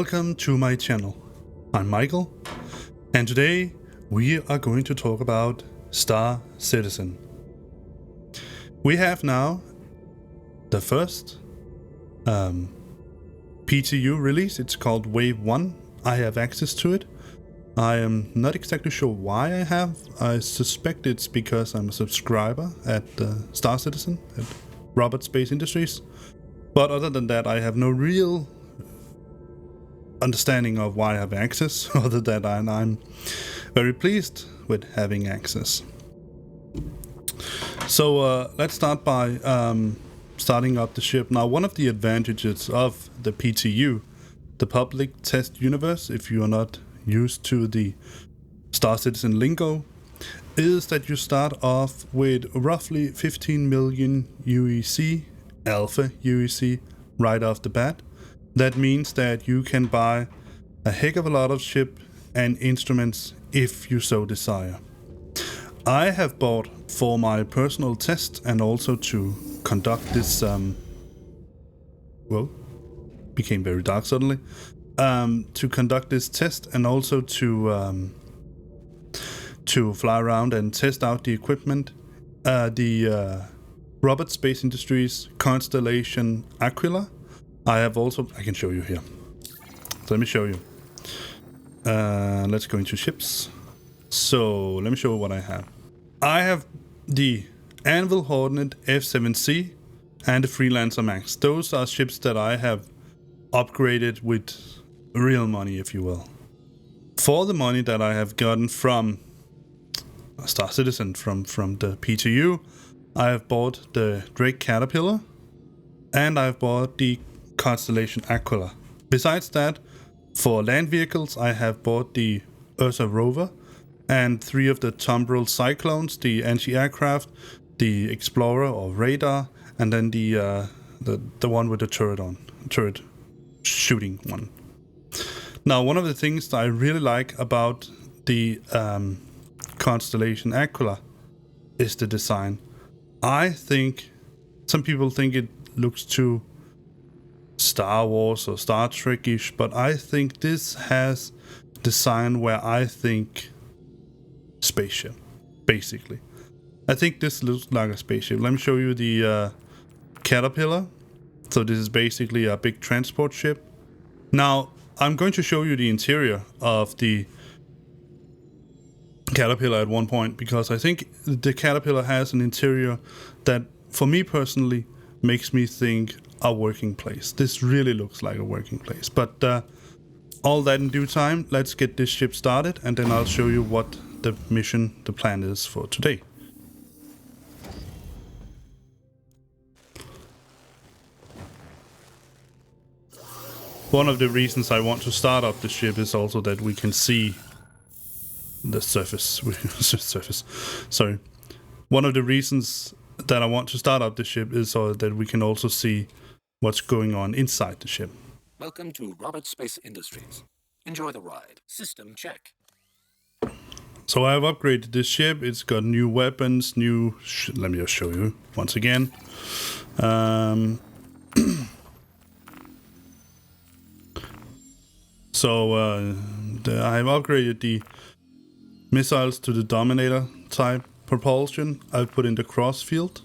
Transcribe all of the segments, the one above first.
Welcome to my channel. I'm Michael, and today we are going to talk about Star Citizen. We have now the first PTU release. It's called Wave 1. I have access to it. I am not exactly sure why I have. I suspect it's because I'm a subscriber at Star Citizen, at Rover Space Industries. But other than that, I have no real understanding of why I have access, other than I'm very pleased with having access. So let's start by starting up the ship. Now, one of the advantages of the PTU, the public test universe, if you are not used to the Star Citizen lingo, is that you start off with roughly 15 million UEC, alpha UEC, right off the bat. That means that you can buy a heck of a lot of ship and instruments if you so desire. I have bought for my personal test and also to conduct this became very dark suddenly. To conduct this test and also to fly around and test out the equipment, the Rover Space Industries Constellation Aquila. I can show you here. So let me show you. Let's go into ships. So let me show you what I have. I have the Anvil Hornet F7C and the Freelancer Max. Those are ships that I have upgraded with real money, if you will. For the money that I have gotten from Star Citizen, from the PTU, I have bought the Drake Caterpillar and I've bought the Constellation Aquila. Besides that, for land vehicles, I have bought the Ursa Rover and 3 of the Tumbril Cyclones, the anti-aircraft, the Explorer or Radar, and then the one with the turret shooting one. Now, one of the things that I really like about the Constellation Aquila is the design. I think some people think it looks too Star Wars or Star Trek-ish, but I think this has design where I think spaceship, basically. I think this looks like a spaceship. Let me show you the Caterpillar. So this is basically a big transport ship. Now, I'm going to show you the interior of the Caterpillar at one point, because I think the Caterpillar has an interior that, for me personally, makes me think a working place. This really looks like a working place. But all that in due time. Let's get this ship started, and then I'll show you what the plan is for today. One of the reasons I want to start up the ship is also that we can see the surface. Sorry. One of the reasons that I want to start up the ship is so that we can also see what's going on inside the ship. Welcome to Rover Space Industries. Enjoy the ride. System check. So I have upgraded this ship. It's got new weapons, let me just show you once again. I have upgraded the missiles to the Dominator type propulsion. I've put in the crossfield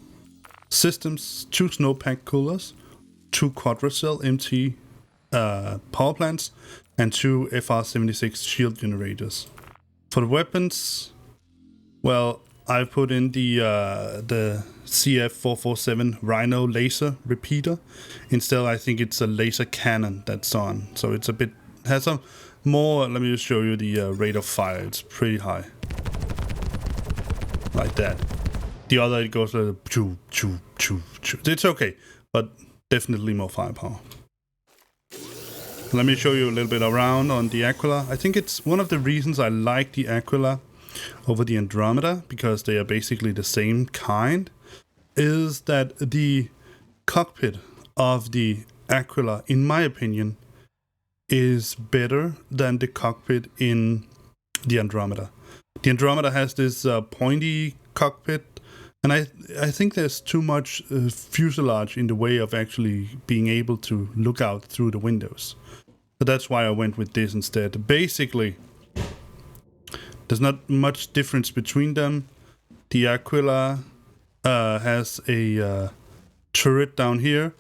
systems, 2 snowpack coolers, 2 quadracell MT power plants, and 2 FR-76 shield generators. For the weapons, well, I've put in the CF447 Rhino laser repeater. Instead, I think it's a laser cannon that's on. So it's has a more, let me just show you the rate of fire. It's pretty high. Like that. The other, it goes like choo, choo, choo, choo. It's okay, but definitely more firepower. Let me show you a little bit around on the Aquila. I think it's one of the reasons I like the Aquila over the Andromeda, because they are basically the same kind, is that the cockpit of the Aquila, in my opinion, is better than the cockpit in the Andromeda. The Andromeda has this pointy cockpit, and I think there's too much fuselage in the way of actually being able to look out through the windows. So that's why I went with this instead. Basically, there's not much difference between them. The Aquila has a turret down here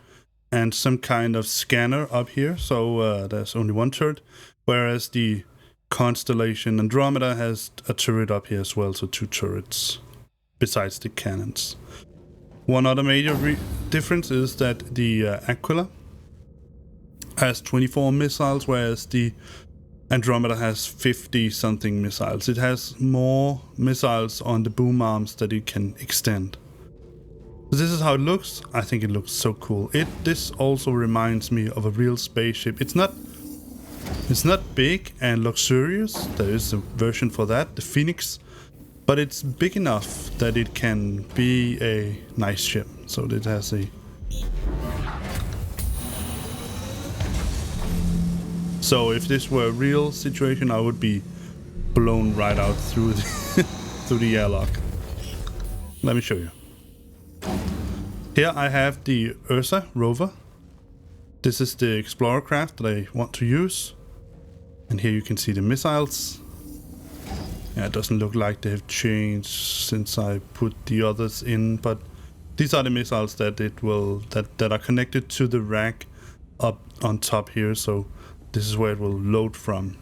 and some kind of scanner up here, so there's only one turret, whereas the Constellation Andromeda has a turret up here as well, so 2 turrets besides the cannons. One other major difference is that the Aquila has 24 missiles, whereas the Andromeda has 50 something missiles. It has more missiles on the boom arms that it can extend. So this is how it looks. I think it looks so cool. This also reminds me of a real spaceship. It's not big and luxurious. There is a version for that, the Phoenix, but it's big enough that it can be a nice ship. So it has a... So if this were a real situation, I would be blown right out through the, through the airlock. Let me show you. Here I have the Ursa Rover. This is the explorer craft that I want to use. And here you can see the missiles. Yeah, it doesn't look like they have changed since I put the others in, but these are the missiles that that are connected to the rack up on top here, so this is where it will load from.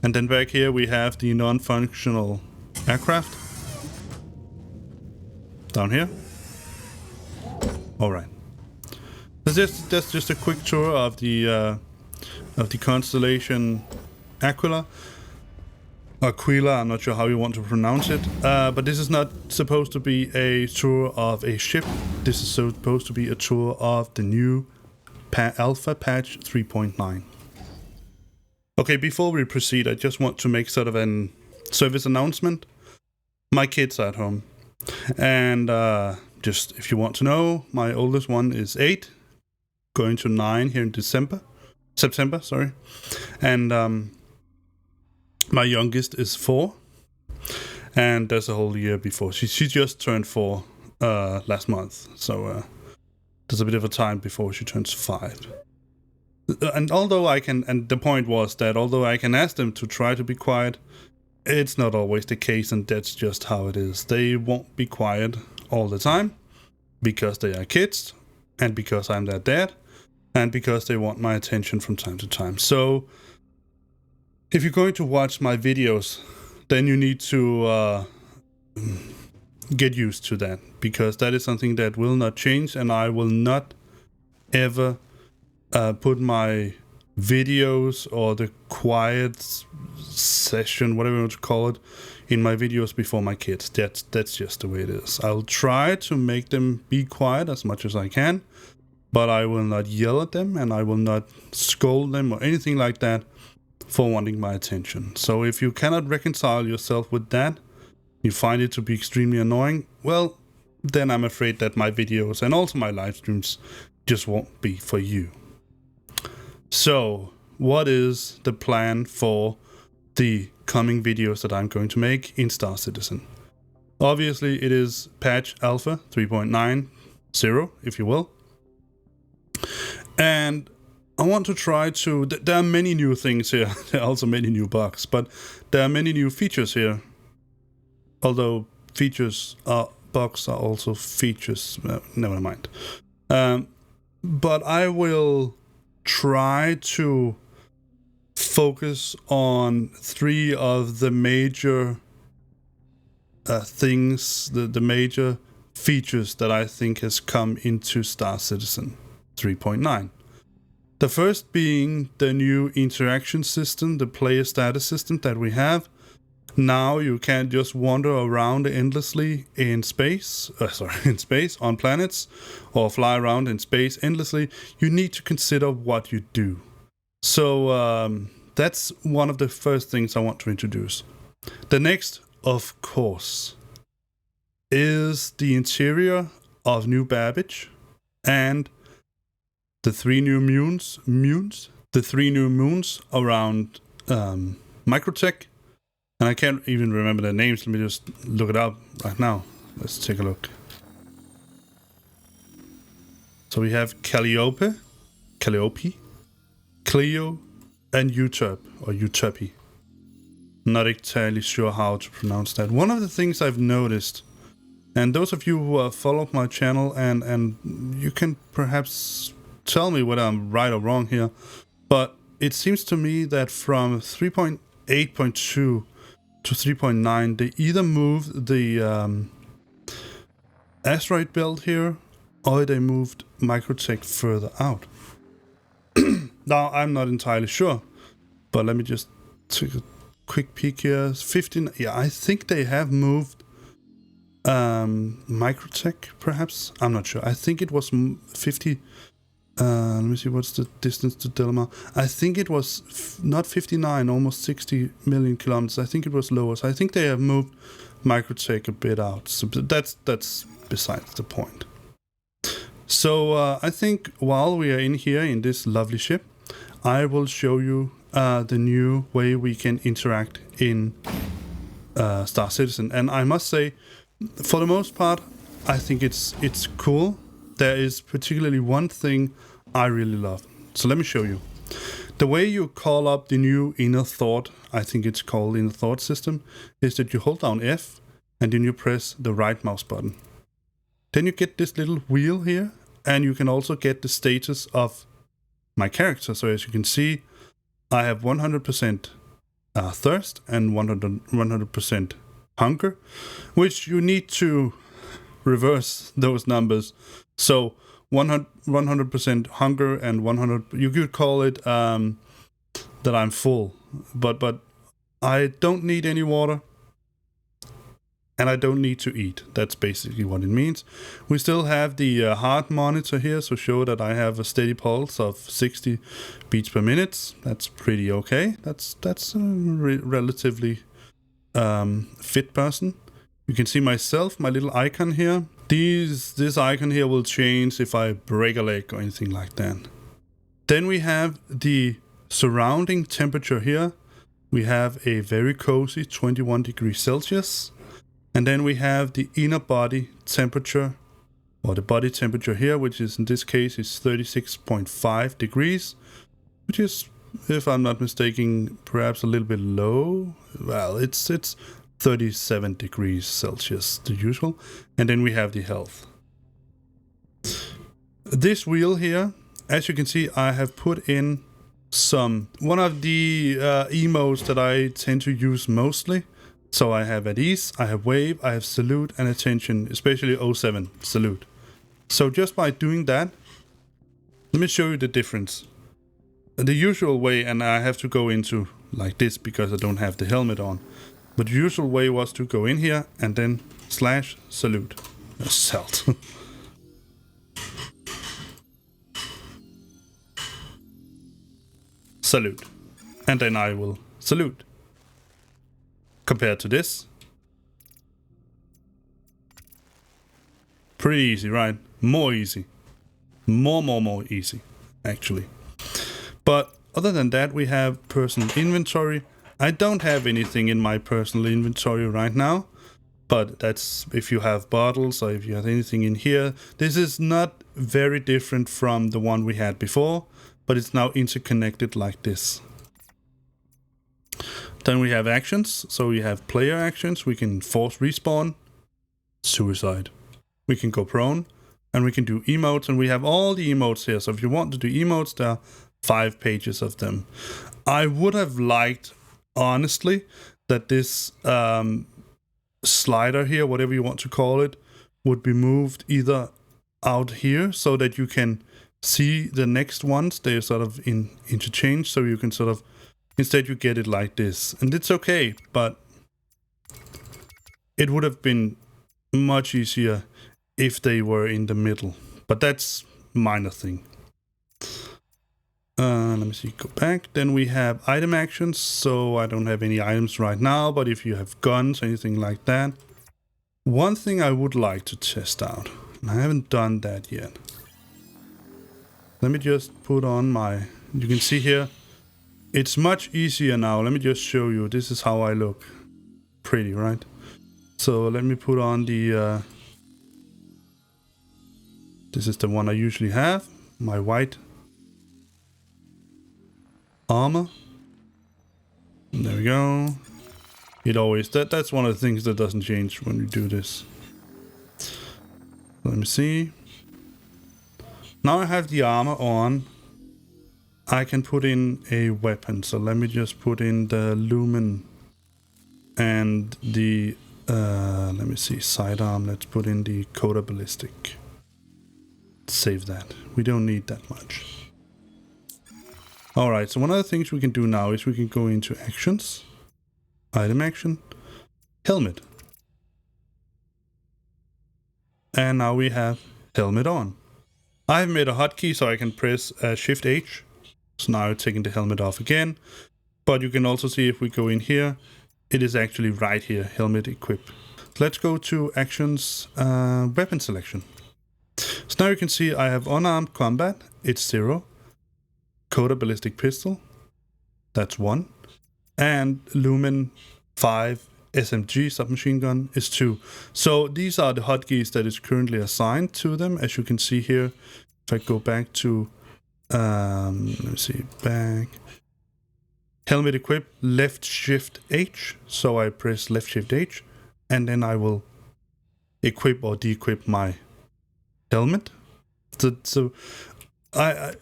And then back here we have the non-functional aircraft. Down here. Alright. That's just a quick tour of the Constellation Aquila. Aquila, I'm not sure how you want to pronounce it. But this is not supposed to be a tour of a ship. This is supposed to be a tour of the new Alpha Patch 3.9. Okay, before we proceed, I just want to make sort of a service announcement. My kids are at home. And just if you want to know, my oldest one is 8, going to 9 here in September, sorry. And my youngest is 4, and there's a whole year before. She just turned 4 last month, so there's a bit of a time before she turns 5. And although I can, and the point was that although I can ask them to try to be quiet, it's not always the case, and that's just how it is. They won't be quiet all the time because they are kids, and because I'm their dad, and because they want my attention from time to time. So if you're going to watch my videos, then you need to get used to that, because that is something that will not change, and I will not ever put my videos or the quiet session, whatever you want to call it, in my videos before my kids. That's just the way it is. I'll try to make them be quiet as much as I can, but I will not yell at them, and I will not scold them or anything like that for wanting my attention. So if you cannot reconcile yourself with that, you find it to be extremely annoying, well, then I'm afraid that my videos and also my live streams just won't be for you. So, what is the plan for the coming videos that I'm going to make in Star Citizen? Obviously, it is patch Alpha 3.90, if you will. And I want to try to... There are many new things here. There are also many new bugs, but there are many new features here. Although bugs are also features. Never mind. But I will try to focus on 3 of the major things, the major features that I think has come into Star Citizen 3.9. The first being the new interaction system, the player status system that we have. Now you can't just wander around endlessly in space, on planets, or fly around in space endlessly. You need to consider what you do. So that's one of the first things I want to introduce. The next, of course, is the interior of New Babbage and the 3 new moons around Microtech. And I can't even remember their names. Let me just look it up right now. Let's take a look. So we have Calliope, Clio, and Utop, or Utopi. Not entirely sure how to pronounce that. One of the things I've noticed, and those of you who have followed my channel, and you can perhaps tell me whether I'm right or wrong here, but it seems to me that from 3.8.2 to 3.9, they either moved the asteroid belt here, or they moved Microtech further out. Now, I'm not entirely sure, but let me just take a quick peek here. 15, yeah, I think they have moved Microtech, perhaps. I'm not sure. I think it was 50. Let me see, what's the distance to Delmar? I think it was not 59, almost 60 million kilometers. I think it was lower. So I think they have moved Microtech a bit out. So that's besides the point. So I think while we are in here in this lovely ship, I will show you the new way we can interact in Star Citizen. And I must say, for the most part, I think it's cool. There is particularly one thing I really love. So let me show you. The way you call up the new inner thought, I think it's called inner thought system, is that you hold down F and then you press the right mouse button. Then you get this little wheel here, and you can also get the status of my character. So as you can see, I have 100% thirst and 100% hunger, which you need to reverse those numbers. So 100% hunger and 100, you could call it that I'm full, but I don't need any water and I don't need to eat. That's basically what it means. We still have the heart monitor here, so show that I have a steady pulse of 60 beats per minute. That's pretty okay. That's a relatively fit person. You can see myself, my little icon here. This icon here will change if I break a leg or anything like that. Then we have the surrounding temperature here. We have a very cozy 21 degrees Celsius. And then we have the inner body temperature, or the body temperature here, which is in this case is 36.5 degrees, which is, if I'm not mistaken, perhaps a little bit low. Well, it's 37 degrees Celsius, the usual. And then we have the health. This wheel here, as you can see, I have put in one of the emotes that I tend to use mostly. So I have at ease, I have wave, I have salute and attention, especially 07 salute. So just by doing that, let me show you the difference. The usual way, and I have to go into like this because I don't have the helmet on. But the usual way was to go in here and then slash salute. Salt. Salute. And then I will salute. Compared to this. Pretty easy, right? More easy. More easy, actually. But other than that, we have personal inventory. I don't have anything in my personal inventory right now, but that's if you have bottles or if you have anything in here. This is not very different from the one we had before, but it's now interconnected like this. Then we have actions. So we have player actions. We can force respawn, suicide. We can go prone, and we can do emotes, and we have all the emotes here. So if you want to do emotes, there are 5 pages of them. I would have liked, honestly, that this slider here, whatever you want to call it, would be moved either out here so that you can see the next ones. They're sort of interchange, so you can sort of, instead you get it like this. And it's okay, but it would have been much easier if they were in the middle. But that's minor thing. Let me see, go back. Then we have item actions. So I don't have any items right now, but if you have guns, anything like that. One thing I would like to test out, and I haven't done that yet. Let me just put on my, you can see here, it's much easier now. Let me just show you. This is how I look. Pretty, right? So let me put on the, this is the one I usually have, my white. armor. And there we go. It always, that's one of the things that doesn't change when we do this. Let me see. Now I have the armor on. I can put in a weapon. So let me just put in the lumen and the, let me see, sidearm. Let's put in the Coda Ballistic. Save that. We don't need that much. Alright, so one of the things we can do now is we can go into actions. Item action. Helmet. And now we have helmet on. I've made a hotkey so I can press Shift H. So now it's taking the helmet off again. But you can also see if we go in here, it is actually right here, helmet equip. Let's go to actions, weapon selection. So now you can see I have unarmed combat, it's 0. Coda Ballistic Pistol, that's 1. And Lumen 5 SMG submachine gun is 2. So these are the hotkeys that is currently assigned to them. As you can see here, if I go back to, let me see, back. Helmet equip, left shift H. So I press left shift H and then I will equip or de-equip my helmet. So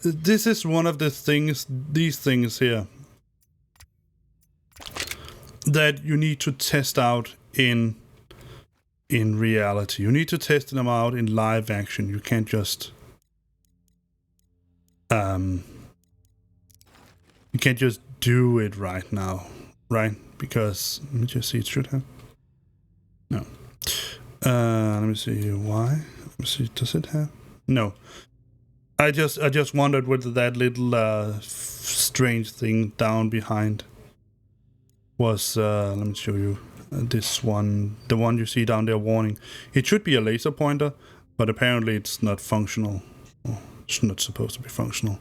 this is one of the things, these things here, that you need to test out in reality. You need to test them out in live action. You can't just do it right now, right? Because let me just see, it should have no. Let me see why. Let me see, does it have? No. I just wondered whether that little strange thing down behind was, let me show you this one, the one you see down there, warning. It should be a laser pointer, but apparently it's not functional. Well, it's not supposed to be functional.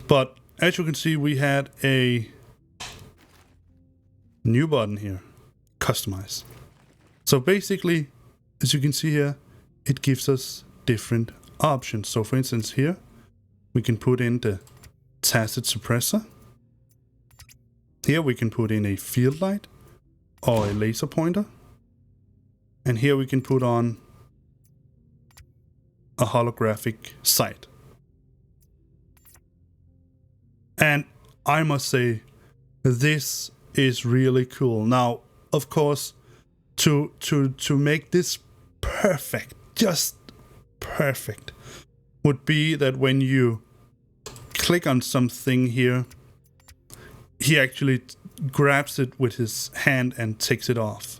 But as you can see, we had a new button here, customize. So basically, as you can see here, it gives us different options. So for instance here, we can put in the tacit suppressor. Here we can put in a field light or a laser pointer. And here we can put on a holographic sight. And I must say, this is really cool. Now, of course, to make this perfect, just perfect, would be that when you click on something here, he actually grabs it with his hand and takes it off.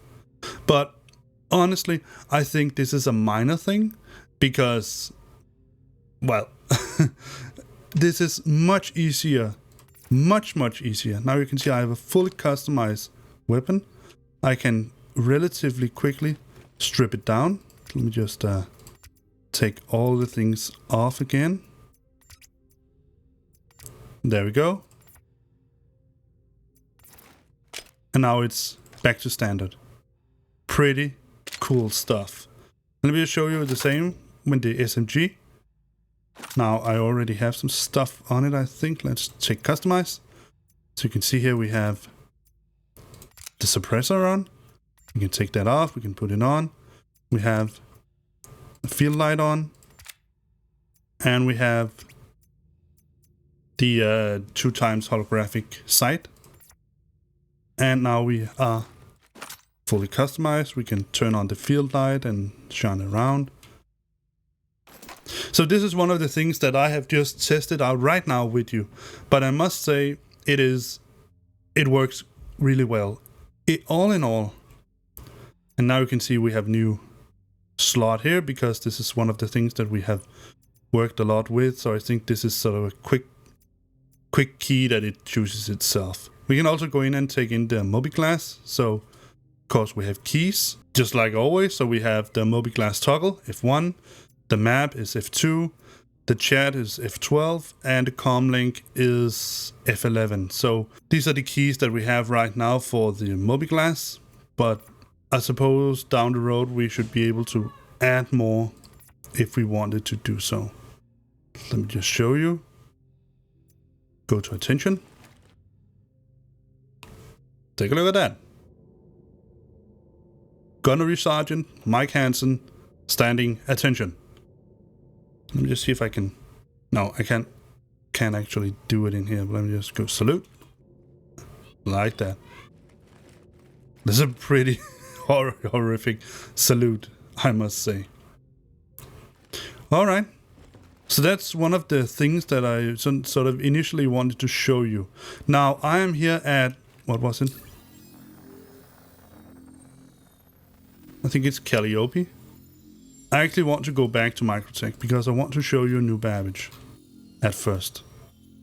But honestly, I think this is a minor thing because, well, this is much easier, much easier. Now you can see I have a fully customized weapon. I can relatively quickly strip it down. Let me just take all the things off again. There we go. And now it's back to standard. Pretty cool stuff. Let me just show you the same with the SMG. Now I already have some stuff on it, I think. Let's check customize. So you can see here we have the suppressor on. We can take that off, we can put it on. We have the field light on. And we have the 2x holographic sight. And now we are fully customized. We can turn on the field light and shine around. So this is one of the things that I have just tested out right now with you. But I must say it works really well. All in all, and now you can see we have new slot here because this is one of the things that we have worked a lot with. So I think this is sort of a quick key that it chooses itself. We can also go in and take in the Mobiglass. So of course we have keys, just like always. So we have the Mobiglass toggle, F1, the map is F2, the chat is F12, and the comlink is F11. So these are the keys that we have right now for the Mobiglass, but I suppose down the road we should be able to add more if we wanted to do so. Let me just show you. Go to attention. Take a look at that. Gunnery Sergeant Mike Hansen, standing attention. Let me just see if I can... No, I can't actually do it in here. But let me just go salute. Like that. This is a pretty horrific salute, I must say. Alright. So that's one of the things that I sort of initially wanted to show you. Now, I am here at... What was it? I think it's Calliope. I actually want to go back to Microtech because I want to show you New Babbage at first.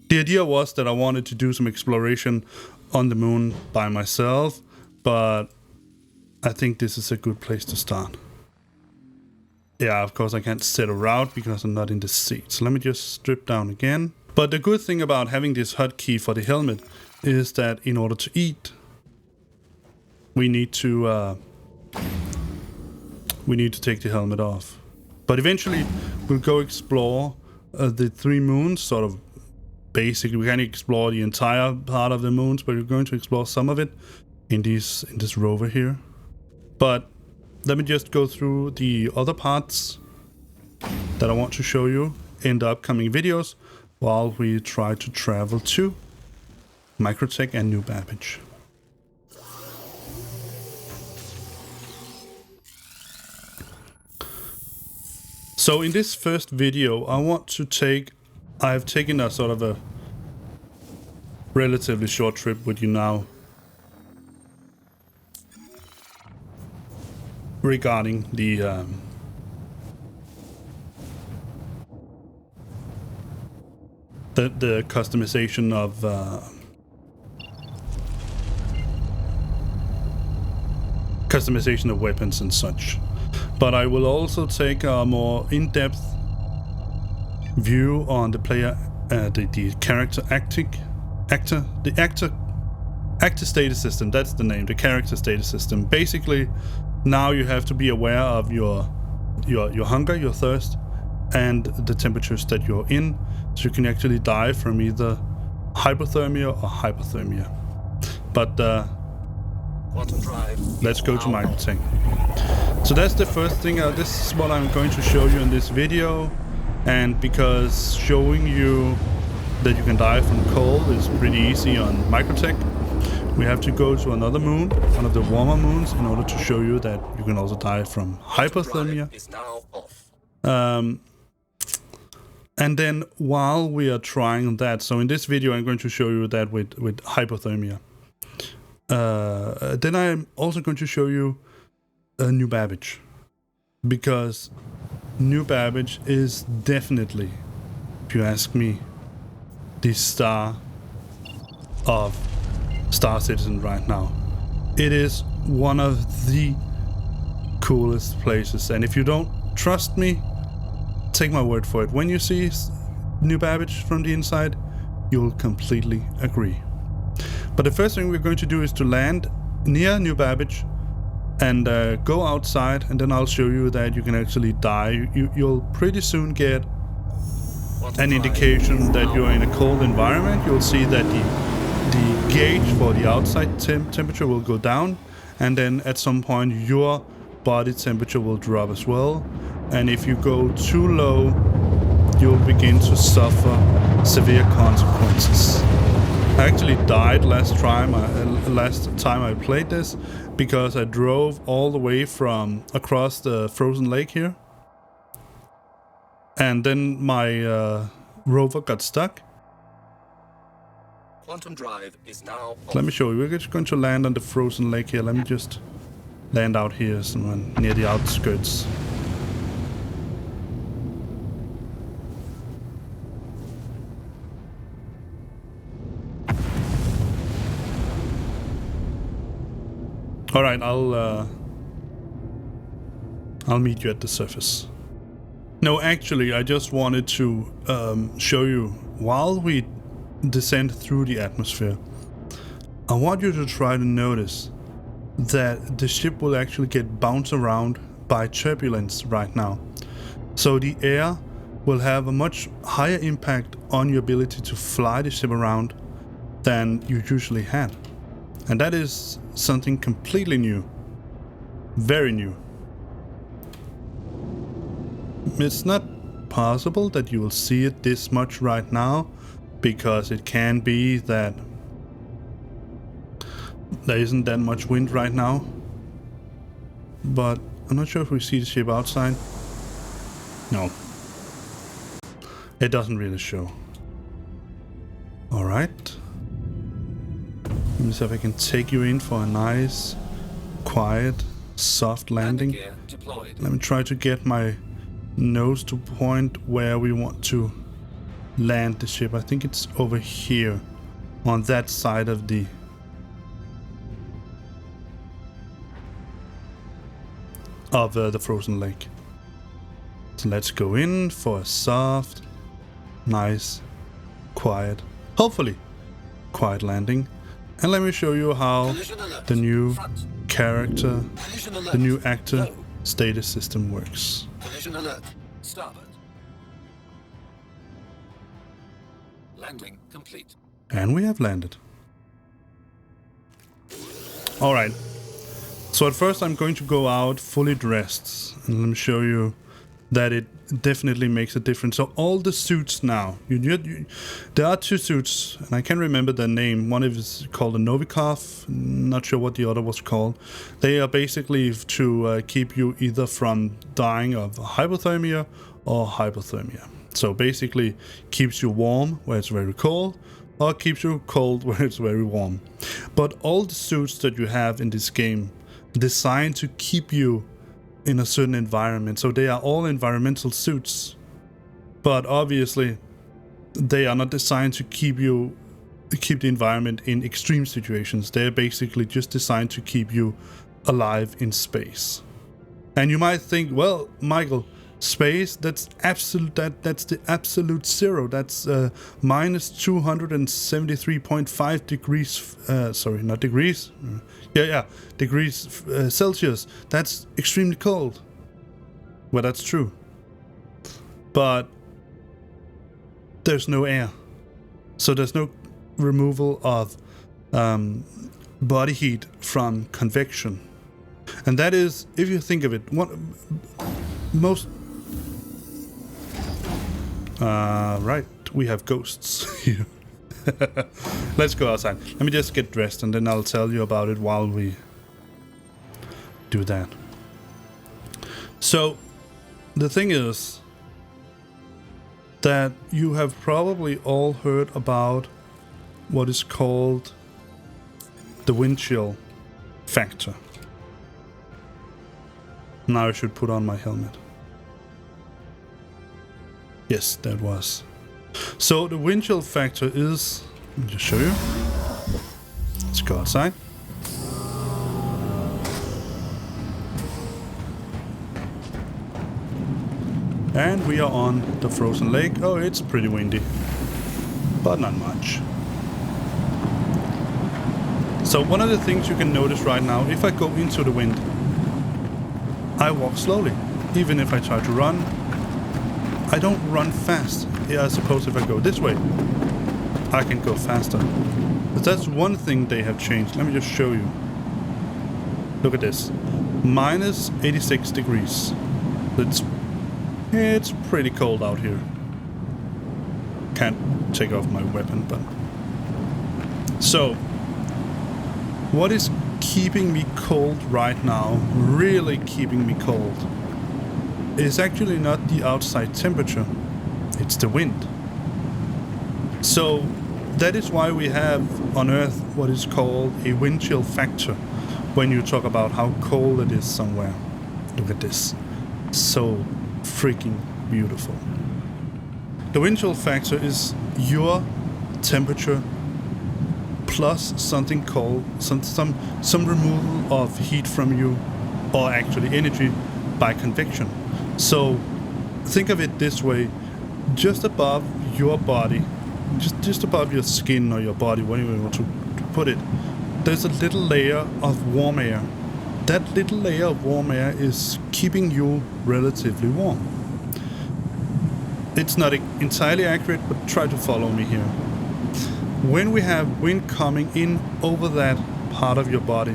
The idea was that I wanted to do some exploration on the moon by myself, but I think this is a good place to start. Yeah, of course I can't set a route because I'm not in the seat. So let me just strip down again. But the good thing about having this hotkey for the helmet is that in order to eat, we need to take the helmet off. But eventually we'll go explore the 3 moons, sort of. Basically, we can't explore the entire part of the moons, but we're going to explore some of it in this rover here. But let me just go through the other parts that I want to show you in the upcoming videos while we try to travel to Microtech and New Babbage. So in this first video, I've taken a sort of a relatively short trip with you now regarding the customization of weapons and such. But I will also take a more in-depth view on the player, the character actor status system. That's the name, the character status system. Basically, now you have to be aware of your hunger, your thirst, and the temperatures that you're in, so you can actually die from either hypothermia or hypothermia. But let's go to Microtech. So that's the first thing. This is what I'm going to show you in this video. And because showing you that you can die from cold is pretty easy on Microtech, we have to go to another moon, one of the warmer moons, in order to show you that you can also die from hypothermia. And then while we are trying that, so in this video I'm going to show you that with hypothermia. Then I'm also going to show you a New Babbage, because New Babbage is definitely, if you ask me, the star of Star Citizen right now. It is one of the coolest places, and if you don't trust me, take my word for it. When you see New Babbage from the inside, you'll completely agree. But the first thing we're going to do is to land near New Babbage and go outside, and then I'll show you that you can actually die. You'll pretty soon get an indication that you're in a cold environment. You'll see that the gauge for the outside temperature will go down, and then at some point your body temperature will drop as well. And if you go too low, you'll begin to suffer severe consequences. I actually died last time I played this, because I drove all the way from across the frozen lake here, and then my rover got stuck. Quantum drive is now off. Let me show you. We're just going to land on the frozen lake here. Let me just land out here somewhere near the outskirts. All right, I'll meet you at the surface. No, actually, I just wanted to show you, while we descend through the atmosphere, I want you to try to notice that the ship will actually get bounced around by turbulence right now. So the air will have a much higher impact on your ability to fly the ship around than you usually had. And that is something completely new. Very new. It's not possible that you will see it this much right now, because it can be that there isn't that much wind right now. But I'm not sure if we see the ship outside. No. It doesn't really show. Alright. Let me see if I can take you in for a nice, quiet, soft landing. Gear deployed. Let me try to get my nose to point where we want to land the ship. I think it's over here, on that side of the frozen lake. So let's go in for a soft, nice, quiet, hopefully quiet landing. And let me show you how the new character, the new actor status system works. Collision alert. Starboard. Landing complete. And we have landed. Alright. So at first I'm going to go out fully dressed. And let me show you that it definitely makes a difference. So all the suits now, there are two suits, and I can't remember their name. One is called a Novikov, not sure what the other was called. They are basically to keep you either from dying of hypothermia or hypothermia. So basically keeps you warm where it's very cold, or keeps you cold where it's very warm. But all the suits that you have in this game designed to keep you in a certain environment. So they are all environmental suits, but obviously they are not designed to keep the environment in extreme situations. They're basically just designed to keep you alive in space. And you might think, well, Michael, space, that's the absolute zero. That's minus 273.5 degrees, sorry, not degrees. Degrees Celsius. That's extremely cold. Well, that's true. But there's no air. So there's no removal of body heat from convection. And that is, if you think of it, right, we have ghosts here. Let's go outside. Let me just get dressed and then I'll tell you about it while we do that. So, the thing is that you have probably all heard about what is called the Windchill Factor. Now I should put on my helmet. Yes, that was. So the Windchill Factor is, let me just show you. Let's go outside. And we are on the frozen lake. Oh, it's pretty windy, but not much. So one of the things you can notice right now, if I go into the wind, I walk slowly. Even if I try to run, I don't run fast. Yeah, I suppose if I go this way, I can go faster. But that's one thing they have changed. Let me just show you. Look at this. Minus 86 degrees. It's pretty cold out here. Can't take off my weapon, but... So, what is keeping me cold right now, really keeping me cold, is actually not the outside temperature, it's the wind. So that is why we have on Earth what is called a wind chill factor when you talk about how cold it is somewhere. Look at this. So freaking beautiful. The wind chill factor is your temperature plus something called some removal of heat from you, or actually energy by convection. So think of it this way: just above your body, just above your skin or your body, whatever you want to put it, there's a little layer of warm air. That little layer of warm air is keeping you relatively warm. It's not entirely accurate, but try to follow me here. When we have wind coming in over that part of your body.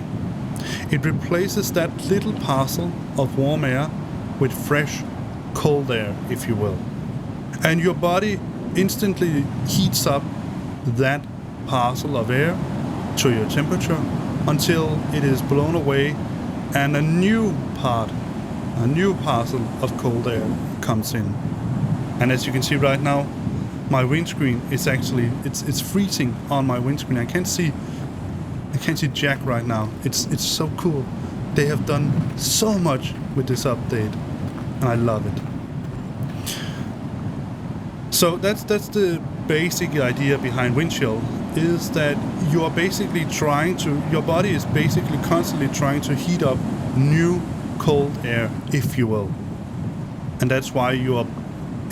It replaces that little parcel of warm air with fresh, cold air, if you will. And your body instantly heats up that parcel of air to your temperature until it is blown away and a new parcel of cold air comes in. And as you can see right now, my windscreen is actually, it's freezing on my windscreen. I can't see Jack right now. It's so cool. They have done so much with this update, and I love it. So that's the basic idea behind Windchill, is that you are basically your body is basically constantly trying to heat up new cold air, if you will. And that's why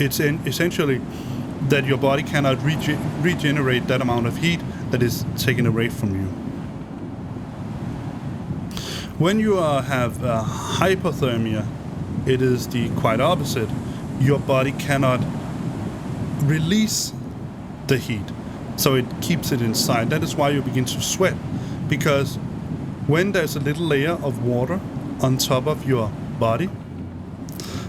it's essentially that your body cannot regenerate that amount of heat that is taken away from you. When you have hypothermia, it is the quite opposite. Your body cannot release the heat, so it keeps it inside. That is why you begin to sweat, because when there's a little layer of water on top of your body,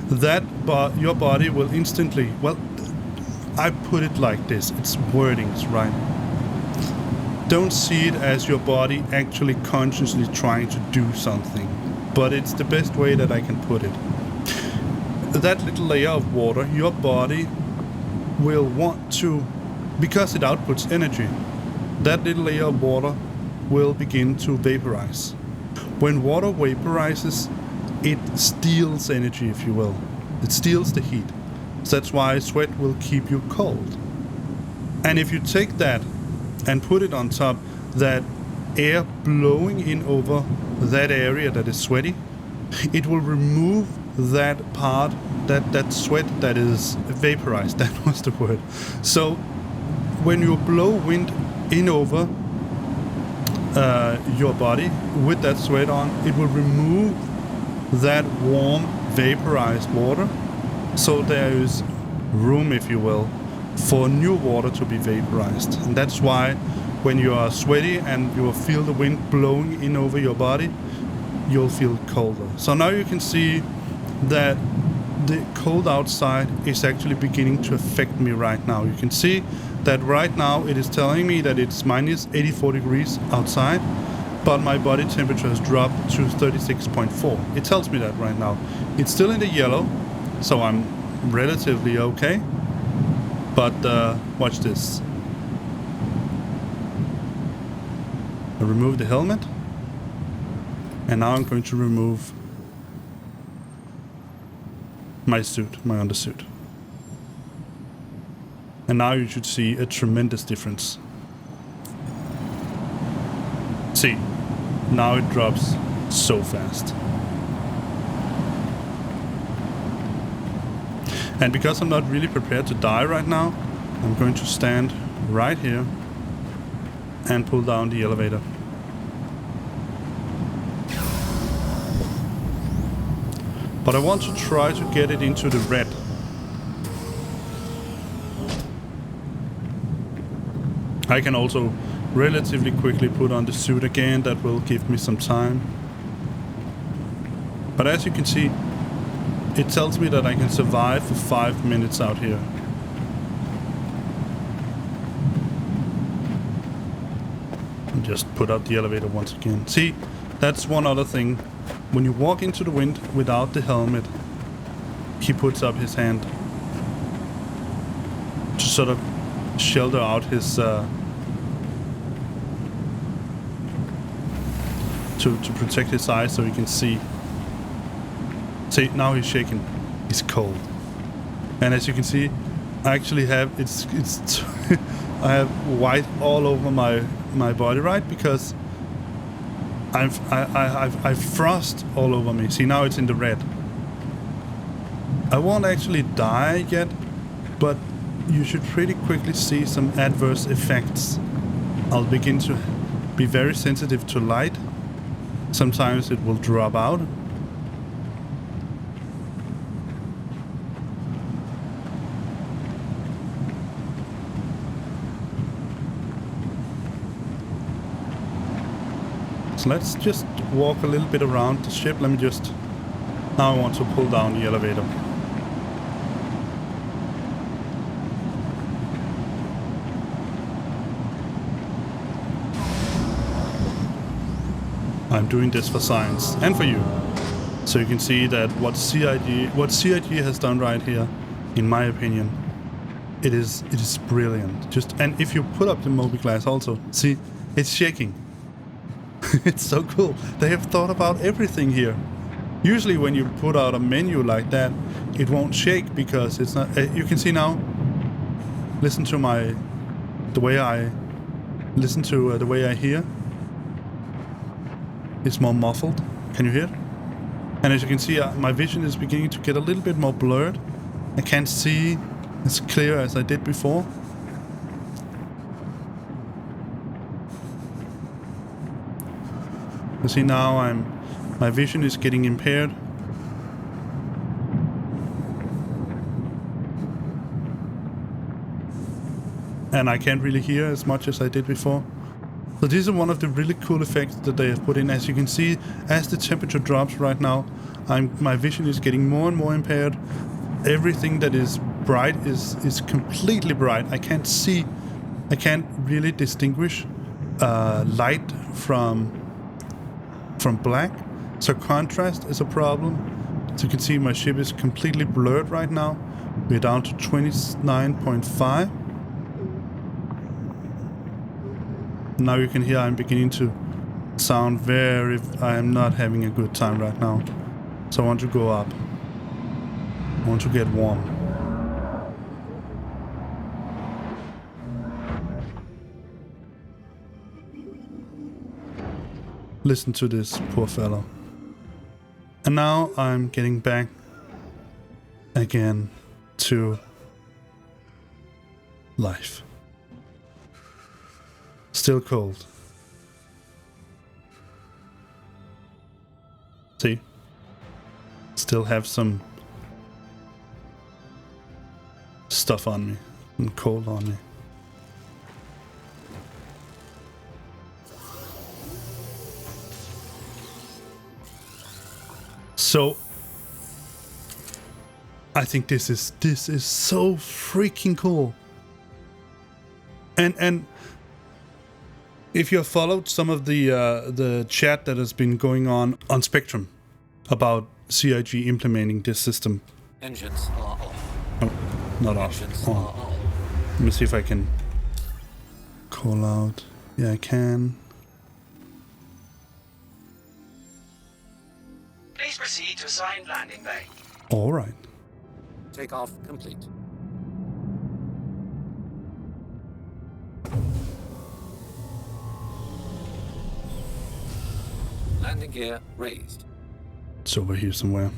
your body will instantly, well, I put it like this, it's wordings, right? Don't see it as your body actually consciously trying to do something, but it's the best way that I can put it. That little layer of water, your body will want to, because it outputs energy, that little layer of water will begin to vaporize. When water vaporizes, it steals energy, if you will. It steals the heat. So that's why sweat will keep you cold. And if you take that and put it on top, that air blowing in over that area that is sweaty, it will remove that part, that sweat that is vaporized. That was the word. So when you blow wind in over your body with that sweat on, it will remove that warm vaporized water, so there is room, if you will, for new water to be vaporized. And that's why when you are sweaty and you will feel the wind blowing in over your body, you'll feel colder. So now you can see that the cold outside is actually beginning to affect me right now. You can see that right now it is telling me that it's minus 84 degrees outside, but my body temperature has dropped to 36.4. It tells me that right now. It's still in the yellow, so I'm relatively okay. But watch this. I remove the helmet, and now I'm going to remove my suit, my undersuit. And now you should see a tremendous difference. See, now it drops so fast. And because I'm not really prepared to die right now, I'm going to stand right here and pull down the elevator. But I want to try to get it into the red. I can also relatively quickly put on the suit again. That will give me some time. But as you can see, it tells me that I can survive for 5 minutes out here. And just put out the elevator once again. See, that's one other thing. When you walk into the wind without the helmet, he puts up his hand to sort of shelter out his to protect his eyes so he can see. See, now he's shaking. He's cold. And as you can see, I actually have I have white all over my body, right? Because I've frost all over me. See, now it's in the red. I won't actually die yet, but you should pretty quickly see some adverse effects. I'll begin to be very sensitive to light. Sometimes it will drop out. So let's just walk a little bit around the ship. Let me just... Now I want to pull down the elevator. I'm doing this for science and for you. So you can see that what CIG has done right here, in my opinion, it is brilliant. And if you put up the mobiGlas also, see, it's shaking. It's so cool. They have thought about everything here. Usually when you put out a menu like that, it won't shake because it's not... you can see now, listen to the way I hear. It's more muffled. Can you hear it? And as you can see, my vision is beginning to get a little bit more blurred. I can't see as clear as I did before. You see now my vision is getting impaired. And I can't really hear as much as I did before. So this is one of the really cool effects that they have put in. As you can see, as the temperature drops right now, my vision is getting more and more impaired. Everything that is bright is completely bright. I can't really distinguish light from black. So contrast is a problem. So you can see my ship is completely blurred right now. We're down to 29.5. Now you can hear I'm beginning to sound I am not having a good time right now. So I want to go up. I want to get warm. Listen to this poor fellow. And now I'm getting back again to life. Still cold. See? Still have some stuff on me and cold on me. So I think this is so freaking cool. And if you have followed some of the chat that has been going on Spectrum about CIG implementing this system. Engines are off. Oh, not off. Engines are On. off. Let me see if I can call out. Yeah, I can. Please proceed to assigned landing bay. All right. Takeoff complete. Landing gear raised. It's over here somewhere.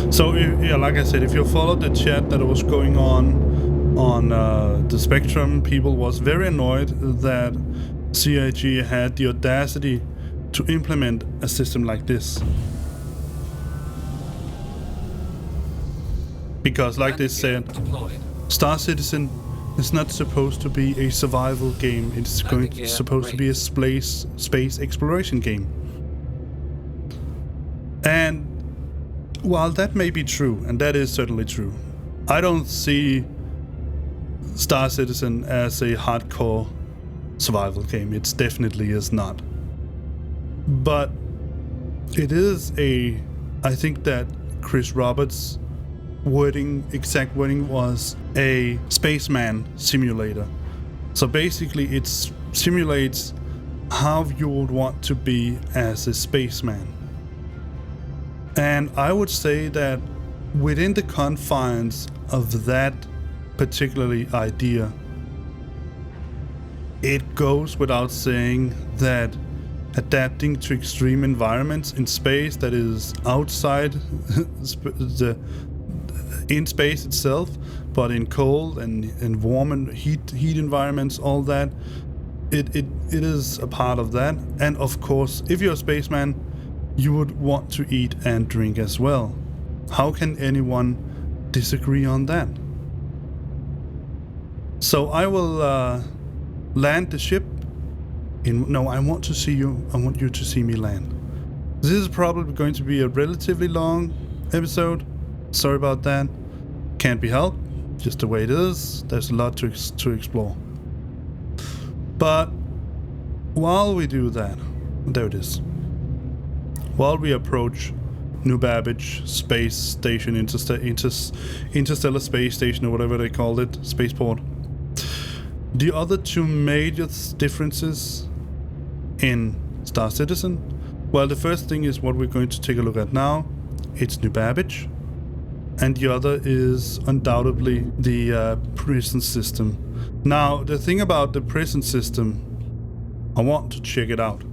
So, yeah, like I said, if you followed the chat that was going on the Spectrum, people was very annoyed that CIG had the audacity to implement a system like this. Because, like they said, Star Citizen is not supposed to be a survival game. It's supposed to be a space exploration game. And while that may be true, and that is certainly true, I don't see Star Citizen as a hardcore survival game. It definitely is not. But it is I think that Chris Roberts' exact wording was a spaceman simulator. So basically it simulates how you would want to be as a spaceman. And I would say that within the confines of that particularly idea, it goes without saying that adapting to extreme environments in space that is outside in space itself, but in cold and warm and heat environments, all that, it is a part of that. And of course, if you're a spaceman, you would want to eat and drink as well. How can anyone disagree on that? So I will land the ship in... No, I want you to see me land. This is probably going to be a relatively long episode. Sorry about that. Can't be helped. Just the way it is. There's a lot to explore. But while we do that... There it is. While we approach New Babbage Space Station, Interstellar Space Station, or whatever they called it, Spaceport. The other two major differences in Star Citizen. Well, the first thing is what we're going to take a look at now. It's New Babbage. And the other is undoubtedly the prison system. Now, the thing about the prison system, I want to check it out.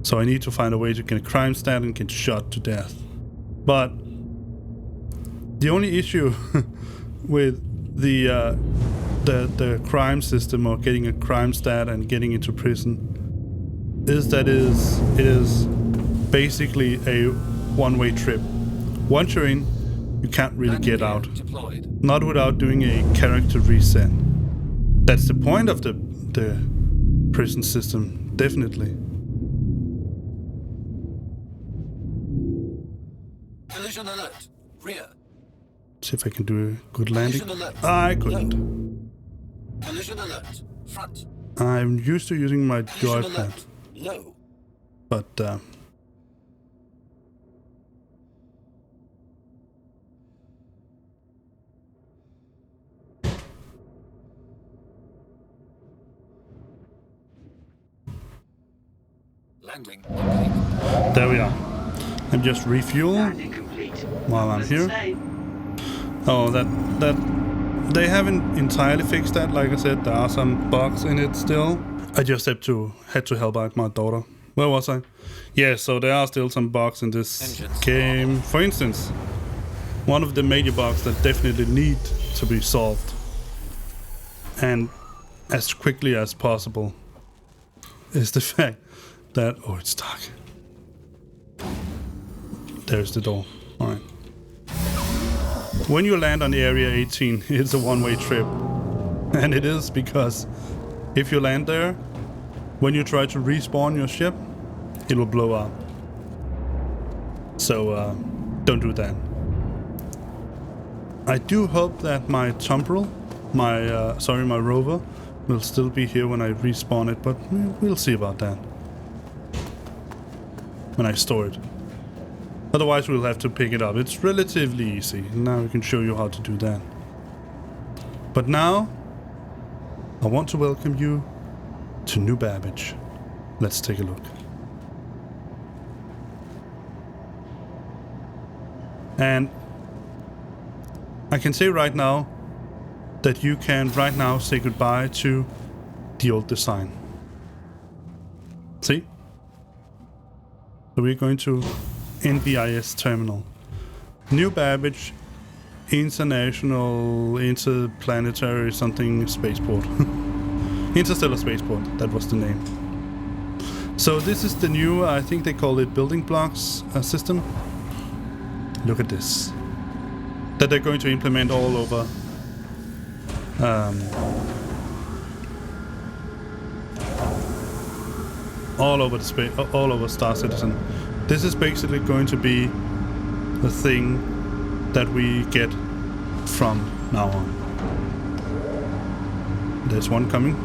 So I need to find a way to get a crime stat and get shot to death. But the only issue with the crime system, or getting a crime stat and getting into prison, is that it is basically a one-way trip. Once you're in, you can't really get out. Not without doing a character reset. That's the point of the prison system, definitely. Collision alert. Rear. See if I can do a good landing. I couldn't. Collision alert. Front. I'm used to using my joypad. Low. But Landing complete. there we are. I'm just refuel Landing complete. while I'm here. Say, Oh, that they haven't entirely fixed that. Like I said, there are some bugs in it still. I just had to help out my daughter. Where was I? Yeah, so there are still some bugs in this game. For instance, one of the major bugs that definitely need to be solved, and as quickly as possible, is the fact that... Oh, it's dark. There's the door. Alright. When you land on Area 18, it's a one-way trip. And it is because if you land there, when you try to respawn your ship, it will blow up. So, don't do that. I do hope that my Tumbrel, my Rover, will still be here when I respawn it, but we'll see about that. When I store it. Otherwise we'll have to pick it up. It's relatively easy. Now we can show you how to do that. But now, I want to welcome you to New Babbage. Let's take a look. And I can say right now that you can right now say goodbye to the old design. See? So we're going to NBIS terminal. New Babbage International Interplanetary something Spaceport. Interstellar Spaceport, that was the name. So this is the new, I think they call it building blocks system. Look at this. That they're going to implement all over all over Star Citizen. This is basically going to be the thing that we get from now on. There's one coming.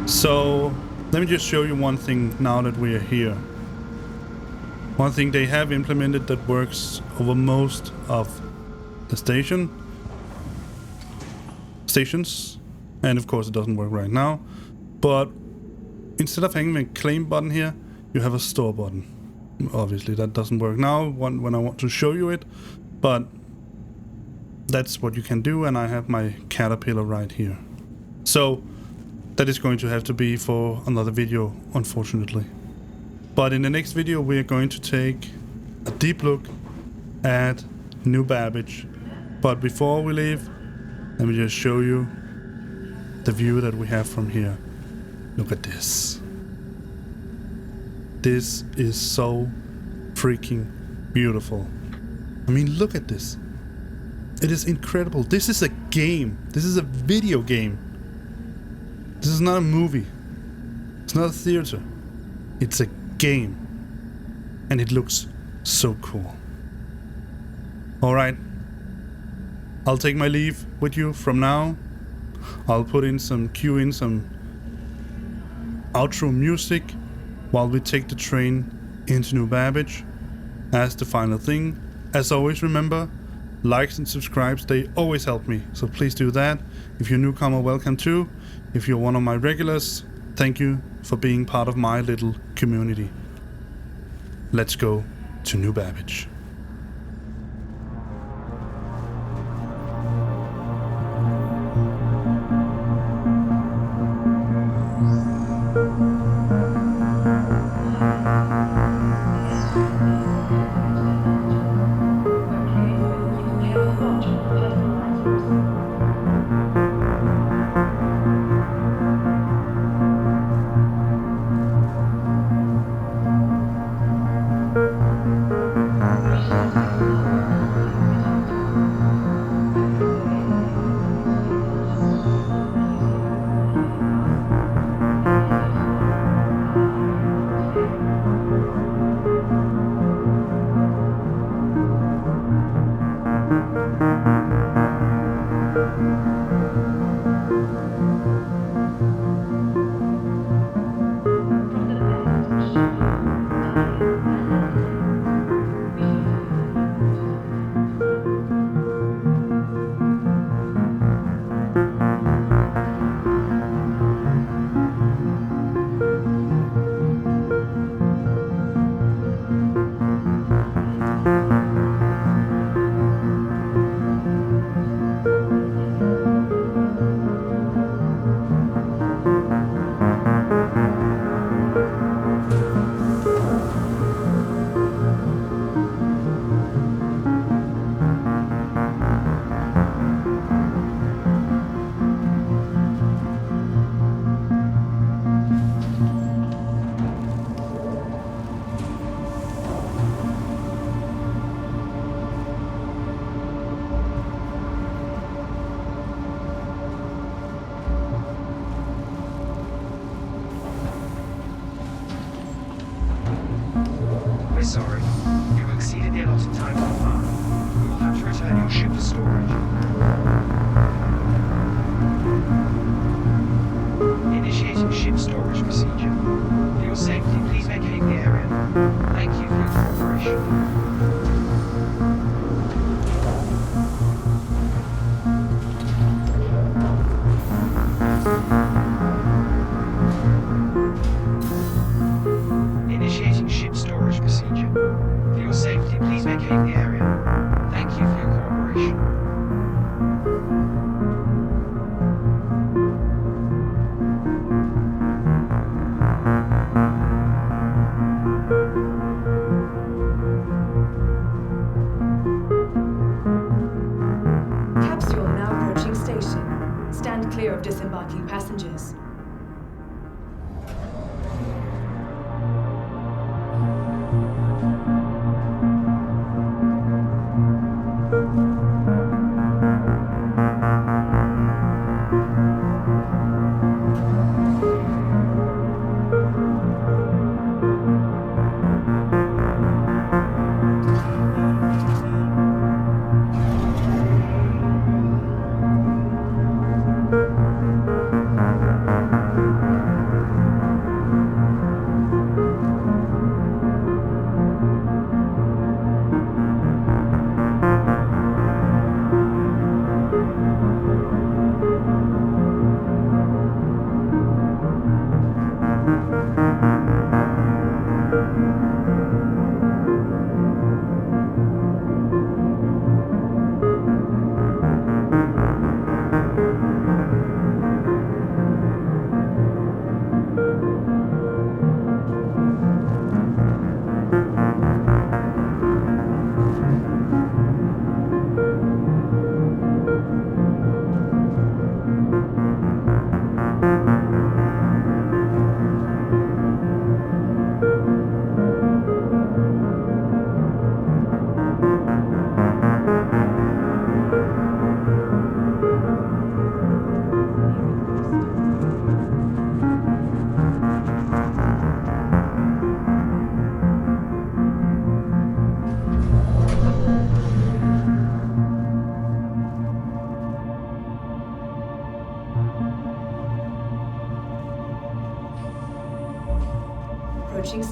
So let me just show you one thing now that we are here. One thing they have implemented that works over most of the stations, and of course it doesn't work right now, but instead of having a claim button here, you have a store button. Obviously that doesn't work now when I want to show you it, but that's what you can do, and I have my caterpillar right here. So that is going to have to be for another video, unfortunately. But in the next video we are going to take a deep look at New Babbage. But before we leave, let me just show you the view that we have from here. Look at this. This is so freaking beautiful. I mean, look at this. It is incredible. This is a game. This is a video game. This is not a movie. It's not a theater. It's a game. And it looks so cool. Alright. I'll take my leave with you from now. I'll cue in some outro music while we take the train into New Babbage. As the final thing, as always, remember, likes and subscribes, they always help me. So please do that. If you're a newcomer, welcome too. If you're one of my regulars, thank you for being part of my little community. Let's go to New Babbage. We're sorry. You've exceeded the allotted time by far. We will have to return your ship to storage. Initiating ship storage procedure. For your safety, please vacate the area. Thank you for your cooperation. Initiating ship storage procedure. For your safety, please vacate the area. Thank you for your cooperation. Capsule now approaching station. Stand clear of disembarking passengers.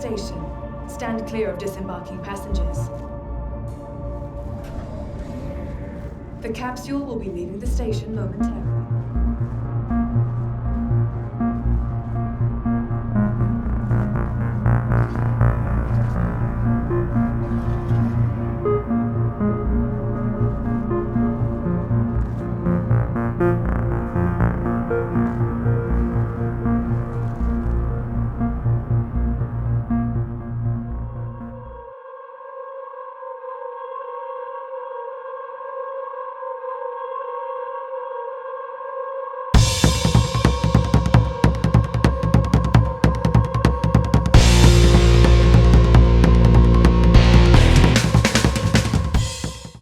station. Stand clear of disembarking passengers. The capsule will be leaving the station momentarily.